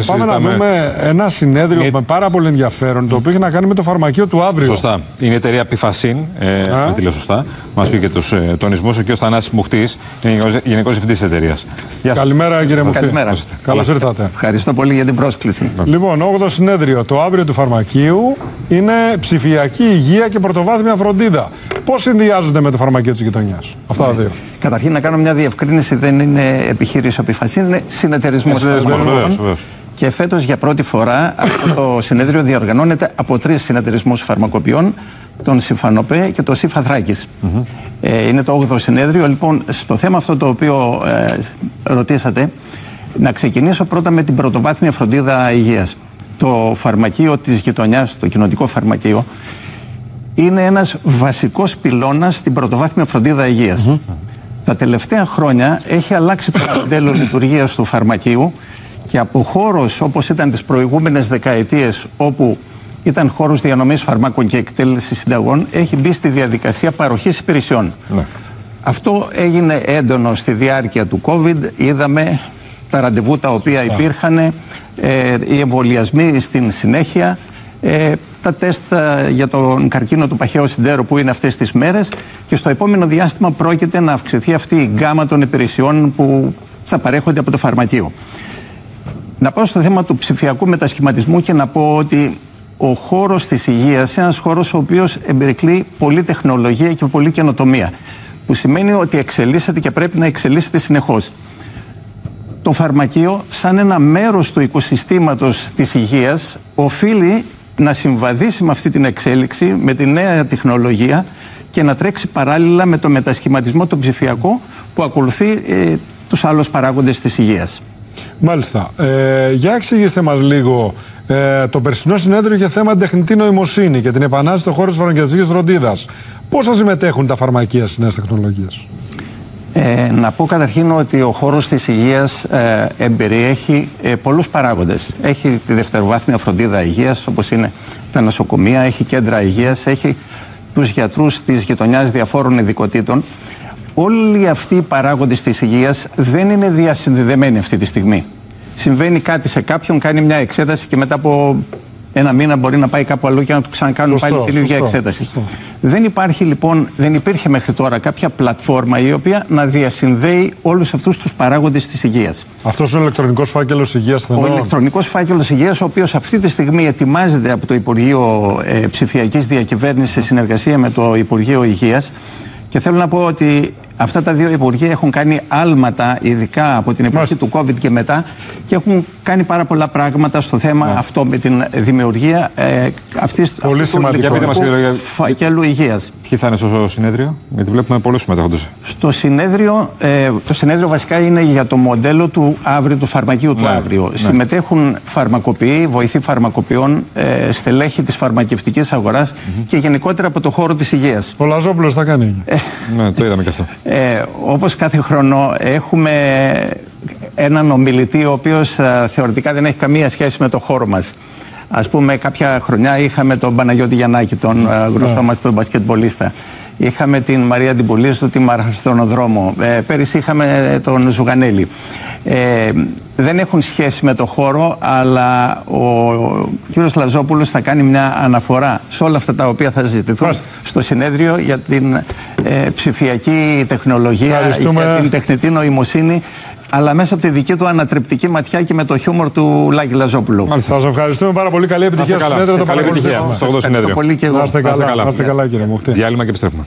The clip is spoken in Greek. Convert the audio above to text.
Πάμε να δούμε ένα συνέδριο με πάρα πολύ ενδιαφέρον, το οποίο έχει να κάνει με το φαρμακείο του αύριο. Σωστά. Είναι η εταιρεία Πιφασίν, αν τη λέω σωστά. Μας πει και τους τονισμούς. Ο κ. Θανάσης Μουχτής είναι Γενικός Διευθυντής της εταιρείας. Καλημέρα, κύριε Μουχτή. Καλημέρα. Καλώς ήρθατε. Ευχαριστώ πολύ για την πρόσκληση. Λοιπόν, 8ο συνέδριο, το αύριο του φαρμακείου, είναι ψηφιακή υγεία και πρωτοβάθμια φροντίδα. Πώς συνδυάζονται με το φαρμακείο της γειτονιάς αυτά τα δύο? Καταρχήν, να κάνω μια διευκρίνηση. Δεν είναι επιχείρηση ο Πιφασίν, είναι συνεταιρισμός. Και φέτος για πρώτη φορά αυτό το συνέδριο διοργανώνεται από 3 συνεταιρισμούς φαρμακοποιών, τον Συμφανοπέ και τον ΣΥΦ Θράκης. Είναι το 8ο συνέδριο. Λοιπόν, στο θέμα αυτό το οποίο ρωτήσατε, να ξεκινήσω πρώτα με την πρωτοβάθμια φροντίδα υγείας. Το φαρμακείο της γειτονιάς, το κοινοτικό φαρμακείο, είναι ένας βασικός πυλώνας στην πρωτοβάθμια φροντίδα υγείας. Τα τελευταία χρόνια έχει αλλάξει το μοντέλο λειτουργίας του φαρμακείου και από χώρος όπως ήταν τις προηγούμενες δεκαετίες, όπου ήταν χώρος διανομής φαρμάκων και εκτέλεσης συνταγών, έχει μπει στη διαδικασία παροχής υπηρεσιών. Αυτό έγινε έντονο στη διάρκεια του COVID. Είδαμε τα ραντεβού τα οποία υπήρχαν, οι εμβολιασμοί στην συνέχεια, τα τεστ για τον καρκίνο του παχαίου συντέρου που είναι αυτές τις μέρες, και στο επόμενο διάστημα πρόκειται να αυξηθεί αυτή η γκάμα των υπηρεσιών που θα παρέχονται από το φαρμακείο. Να πάω στο θέμα του ψηφιακού μετασχηματισμού και να πω ότι ο χώρος της υγείας είναι ένας χώρος ο οποίος εμπερικλεί πολλή τεχνολογία και πολλή καινοτομία, που σημαίνει ότι εξελίσσεται και πρέπει να εξελίσσεται συνεχώς. Το φαρμακείο, σαν ένα μέρος του οικοσυστήματος της υγείας, οφείλει να συμβαδίσει με αυτή την εξέλιξη, με τη νέα τεχνολογία, και να τρέξει παράλληλα με το μετασχηματισμό το ψηφιακό που ακολουθεί τους άλλους παράγοντες της υγείας. Μάλιστα. Για εξηγήστε μας λίγο. Το περσινό συνέδριο είχε θέμα τεχνητή νοημοσύνη και την επανάσταση στον χώρο της φαρμακευτικής φροντίδας. Πώς θα συμμετέχουν τα φαρμακεία στις νέες τεχνολογίες? Να πω καταρχήν ότι ο χώρος της υγείας εμπεριέχει πολλούς παράγοντες. Έχει τη δευτεροβάθμια φροντίδα υγείας, όπως είναι τα νοσοκομεία, έχει κέντρα υγείας, έχει τους γιατρούς της γειτονιάς διαφόρων ειδικοτήτων. Όλοι αυτοί οι παράγοντες της υγείας δεν είναι διασυνδεδεμένοι αυτή τη στιγμή. Συμβαίνει κάτι σε κάποιον, κάνει μια εξέταση και μετά από ένα μήνα μπορεί να πάει κάπου αλλού και να του ξανακάνουν πάλι την ίδια εξέταση. Δεν υπάρχει λοιπόν, δεν υπήρχε μέχρι τώρα κάποια πλατφόρμα η οποία να διασυνδέει όλους αυτούς τους παράγοντες της υγείας. Αυτός είναι ο ηλεκτρονικός φάκελος υγείας? Ο ηλεκτρονικός φάκελος υγείας, ο οποίος αυτή τη στιγμή ετοιμάζεται από το Υπουργείο Ψηφιακής Διακυβέρνησης σε συνεργασία με το Υπουργείο Υγείας. Και θέλω να πω ότι αυτά τα δύο υπουργεία έχουν κάνει άλματα, ειδικά από την εποχή του COVID και μετά, και έχουν κάνει πάρα πολλά πράγματα στο θέμα αυτό, με την δημιουργία αυτού του ηλεκτρονικού φακέλου υγείας. Ποιοι θα είναι στο συνέδριο, γιατί βλέπουμε πολλούς συμμετέχοντες? Στο συνέδριο, το συνέδριο βασικά είναι για το μοντέλο του αύριο, του φαρμακείου του αύριο. Συμμετέχουν φαρμακοποιοί, βοηθοί φαρμακοποιών, στελέχη της φαρμακευτικής αγοράς και γενικότερα από το χώρο της υγείας. Ο Λαζόπουλος θα κάνει. Ναι, το είδαμε και αυτό. Όπως κάθε χρόνο έχουμε έναν ομιλητή ο οποίος θεωρητικά δεν έχει καμία σχέση με το χώρο μας. Ας πούμε, κάποια χρονιά είχαμε τον Παναγιώτη Γιαννάκη, τον γνωστό μας τον μπασκετμπολίστα. Είχαμε την Μαρία Ντιμπουλίσου, τη μαραθωνοδρόμο. Πέρυσι είχαμε τον Ζουγανέλη. Δεν έχουν σχέση με το χώρο, αλλά ο κ. Λαζόπουλος θα κάνει μια αναφορά σε όλα αυτά τα οποία θα συζητηθούν στο συνέδριο για την ψηφιακή τεχνολογία, για την τεχνητή νοημοσύνη, αλλά μέσα από τη δική του ανατρεπτική ματιά και με το χιούμορ του Λάκη Λαζόπουλου. Σας ευχαριστούμε πάρα πολύ. Καλή επιτυχία στο συνέδριο. Καλή επιτυχία στο 8ο συνέδριο. Πολύ και εγώ. Να είστε καλά, κύριε Μουχτή. Διάλειμμα και επιστρέφουμε.